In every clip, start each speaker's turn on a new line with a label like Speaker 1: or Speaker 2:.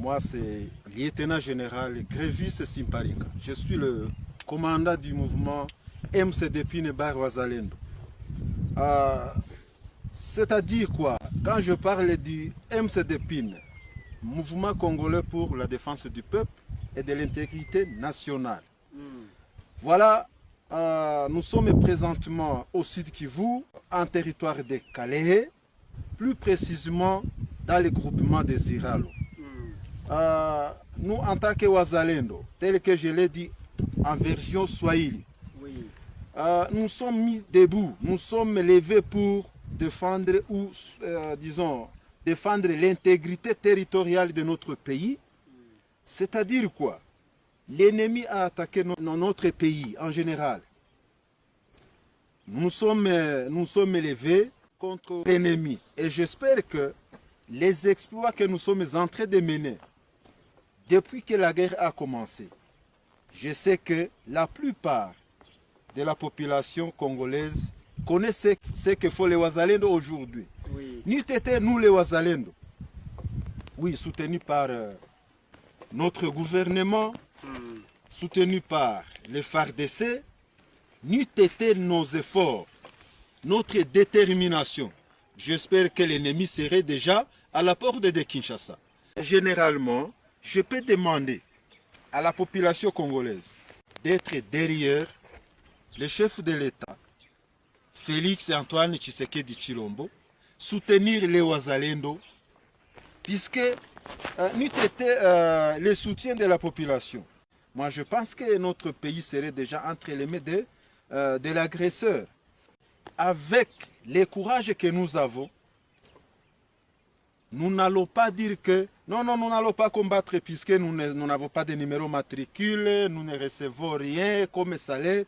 Speaker 1: Moi, c'est lieutenant général Grévis Simparika. Je suis le commandant du mouvement MCDP Bar Wazalendo. C'est-à-dire quoi? Quand je parle du MCDP, Mouvement congolais pour la défense du peuple et de l'intégrité nationale. Voilà, nous sommes présentement au Sud Kivu, en territoire de Kalehe, plus précisément dans le groupement des Iralo. Nous, en tant que Wazalendo, tel que je l'ai dit en version Swahili, nous sommes mis debout, nous sommes levés pour défendre ou, disons, défendre l'intégrité territoriale de notre pays. C'est-à-dire quoi? L'ennemi a attaqué notre pays en général. Nous sommes levés contre l'ennemi. Et j'espère que les exploits que nous sommes en train de mener depuis que la guerre a commencé, je sais que la plupart de la population congolaise connaît ce que font les Wazalendo aujourd'hui. Nous étions nous les Wazalendo, oui, soutenus par notre gouvernement, soutenus par les FARDC, nous étions nos efforts, notre détermination. J'espère que l'ennemi serait déjà à la porte de Kinshasa. Généralement, je peux demander à la population congolaise d'être derrière le chef de l'État, Félix Antoine Tshisekedi Tshilombo, soutenir les Wazalendo, puisque nous étions le soutien de la population. Moi, je pense que notre pays serait déjà entre les mains de l'agresseur. Avec le courage que nous avons, nous n'allons pas dire que non, nous n'allons pas combattre puisque nous n'avons pas de numéro matricule, nous ne recevons rien comme salaire.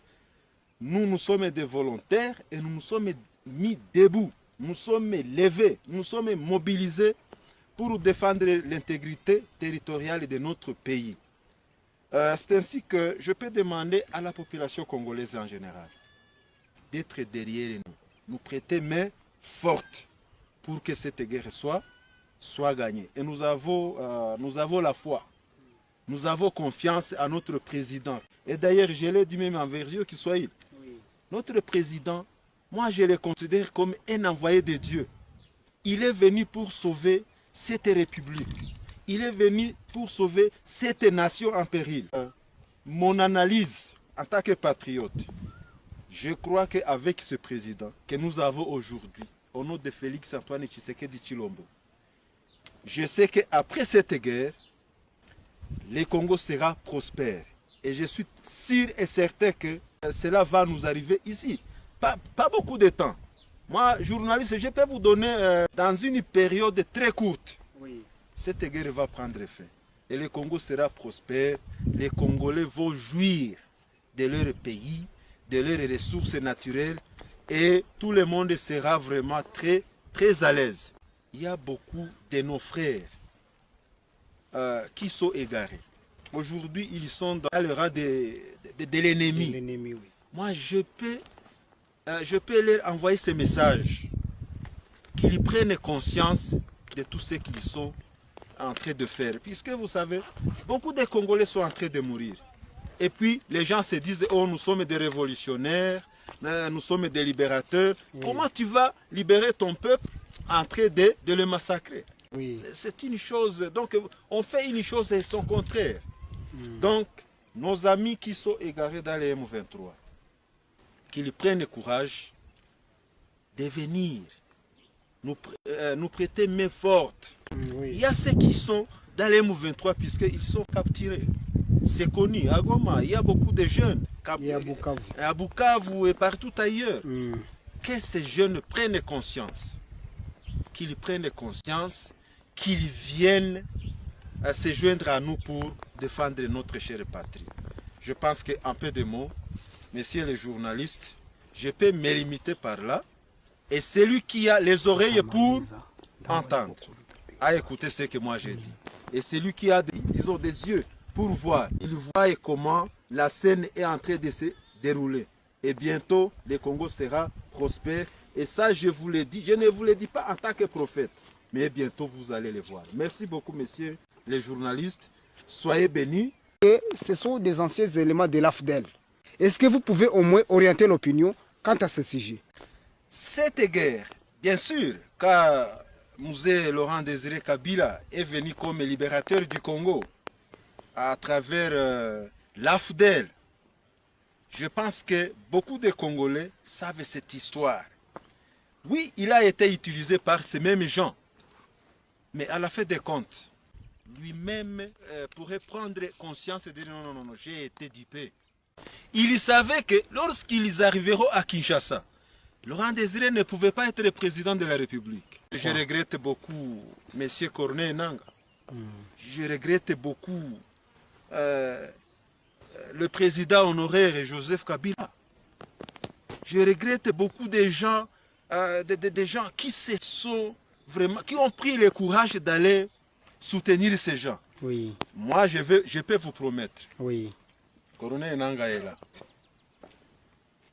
Speaker 1: Nous sommes des volontaires et nous nous sommes mis debout. Nous sommes levés, nous sommes mobilisés pour défendre l'intégrité territoriale de notre pays. C'est ainsi que je peux demander à la population congolaise en général d'être derrière nous, nous prêter main forte pour que cette guerre soit gagnée. Et nous avons la foi, nous avons confiance à notre président. Et d'ailleurs, je l'ai dit même en version qui soit il. Notre président, moi je le considère comme un envoyé de Dieu. Il est venu pour sauver cette république. Il est venu pour sauver cette nation en péril. Mon analyse en tant que patriote, je crois qu'avec ce président que nous avons aujourd'hui, au nom de Félix Antoine Tshisekedi Tshilombo, je sais qu'après cette guerre, le Congo sera prospère. Et je suis sûr et certain que cela va nous arriver ici. Pas beaucoup de temps. Moi, journaliste, je peux vous donner dans une période très courte. Cette guerre va prendre fin. Et le Congo sera prospère. Les Congolais vont jouir de leur pays, de leurs ressources naturelles. Et tout le monde sera vraiment très, très à l'aise. Il y a beaucoup de nos frères qui sont égarés. Aujourd'hui, ils sont dans le rang de l'ennemi. Moi, je peux leur envoyer ce message, qu'ils prennent conscience de tout ce qu'ils sont en train de faire. Puisque vous savez, beaucoup de Congolais sont en train de mourir. Et puis, les gens se disent, oh, nous sommes des révolutionnaires, nous sommes des libérateurs. Comment tu vas libérer ton peuple en train de le massacrer? C'est une chose, donc on fait une chose et son contraire. Donc, nos amis qui sont égarés dans les M23, qu'ils prennent courage de venir nous prêter main forte. Il y a ceux qui sont dans les M23 puisqu'ils sont capturés. C'est connu, à Goma, il y a beaucoup de jeunes. À Bukavu et partout ailleurs. Que ces jeunes prennent conscience. Qu'ils prennent conscience, qu'ils viennent se joindre à nous pour défendre notre chère patrie. Je pense qu'en peu de mots, messieurs les journalistes, je peux me limiter par là. Et celui qui a les oreilles pour entendre, à écouter ce que moi j'ai dit. Et celui qui a, disons, des yeux pour voir, il voit comment la scène est en train de se dérouler. Et bientôt, le Congo sera prospère. Et ça, je vous le dis, je ne vous le dis pas en tant que prophète, mais bientôt vous allez le voir. Merci beaucoup, messieurs. les journalistes. Soyez bénis.
Speaker 2: Et ce sont des anciens éléments de l'AFDEL. Est-ce que vous pouvez au moins orienter l'opinion quant à ce sujet?
Speaker 1: Cette guerre, bien sûr, car Mzee Laurent Désiré Kabila est venu comme libérateur du Congo à travers l'AFDEL. Je pense que beaucoup de Congolais savent cette histoire. Oui, il a été utilisé par ces mêmes gens, mais à la fin des comptes, lui-même pourrait prendre conscience et dire non, non, non, non, j'ai été dupé. Il savait que lorsqu'ils arriveront à Kinshasa, Laurent Désiré ne pouvait pas être le président de la République. Je regrette beaucoup M. Corneille Nangaa. Je regrette beaucoup le président honoraire Joseph Kabila. Je regrette beaucoup des gens, des gens qui se sont vraiment, qui ont pris le courage d'aller soutenir ces gens.
Speaker 2: Oui.
Speaker 1: Moi, je peux vous promettre.
Speaker 2: Oui.
Speaker 1: Corneille Nangaa est là.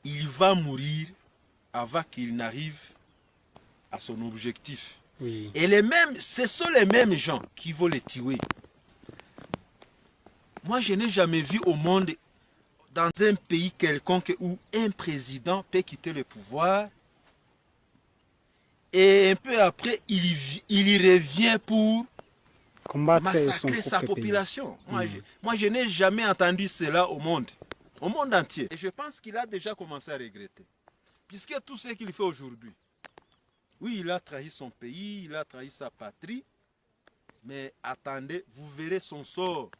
Speaker 1: Il va mourir avant qu'il n'arrive à son objectif.
Speaker 2: Oui.
Speaker 1: Et ce sont les mêmes gens qui vont les tuer. Moi, je n'ai jamais vu au monde, dans un pays quelconque, où un président peut quitter le pouvoir et un peu après, il y revient pour massacrer sa population. Moi, je n'ai jamais entendu cela au monde entier. Et je pense qu'il a déjà commencé à regretter. Puisque tout ce qu'il fait aujourd'hui, oui, il a trahi son pays, il a trahi sa patrie, mais attendez, vous verrez son sort.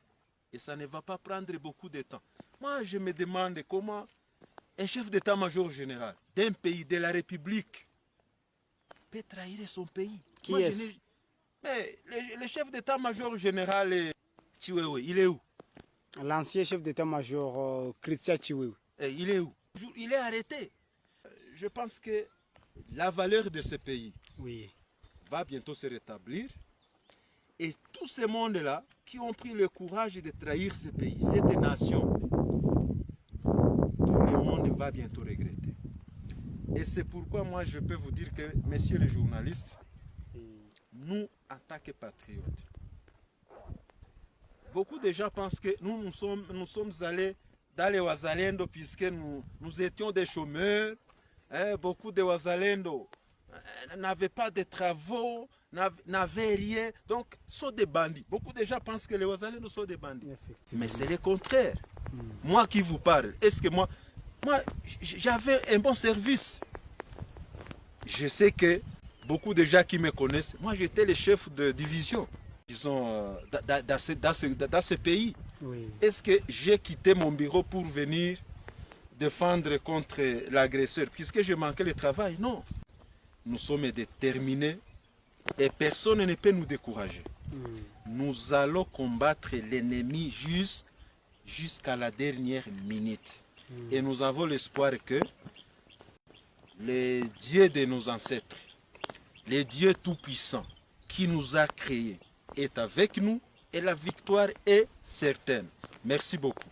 Speaker 1: Et ça ne va pas prendre beaucoup de temps. Moi, je me demande comment un chef d'état-major général d'un pays, de la République, peut trahir son pays.
Speaker 2: Qui est-ce?
Speaker 1: Mais le chef d'état-major général, Chiwewe, il est où?
Speaker 2: L'ancien chef d'état-major Christian Chiwewe.
Speaker 1: Il est où? Il est arrêté. Je pense que la valeur de ce pays va bientôt se rétablir. Et tout ce monde-là qui ont pris le courage de trahir ce pays, cette nation, tout le monde va bientôt regretter. Et c'est pourquoi moi je peux vous dire que, messieurs les journalistes, nous, en tant que patriotes, beaucoup de gens pensent que nous sommes allés dans les Wazalendo puisque nous étions des chômeurs. Beaucoup de Wazalendo n'avaient pas de travaux, n'avaient rien, donc sont des bandits. Beaucoup de gens pensent que les Wazalendo sont des bandits. Mais c'est le contraire. Moi qui vous parle, est-ce que moi j'avais un bon service? Je sais que beaucoup de gens qui me connaissent, moi j'étais le chef de division, disons, dans ce pays.
Speaker 2: Oui.
Speaker 1: Est-ce que j'ai quitté mon bureau pour venir défendre contre l'agresseur, puisque je manquais le travail? Non. Nous sommes déterminés et personne ne peut nous décourager. Nous allons combattre l'ennemi jusqu'à la dernière minute. Et nous avons l'espoir que le Dieu de nos ancêtres, le Dieu Tout-Puissant qui nous a créés, est avec nous et la victoire est certaine. Merci beaucoup.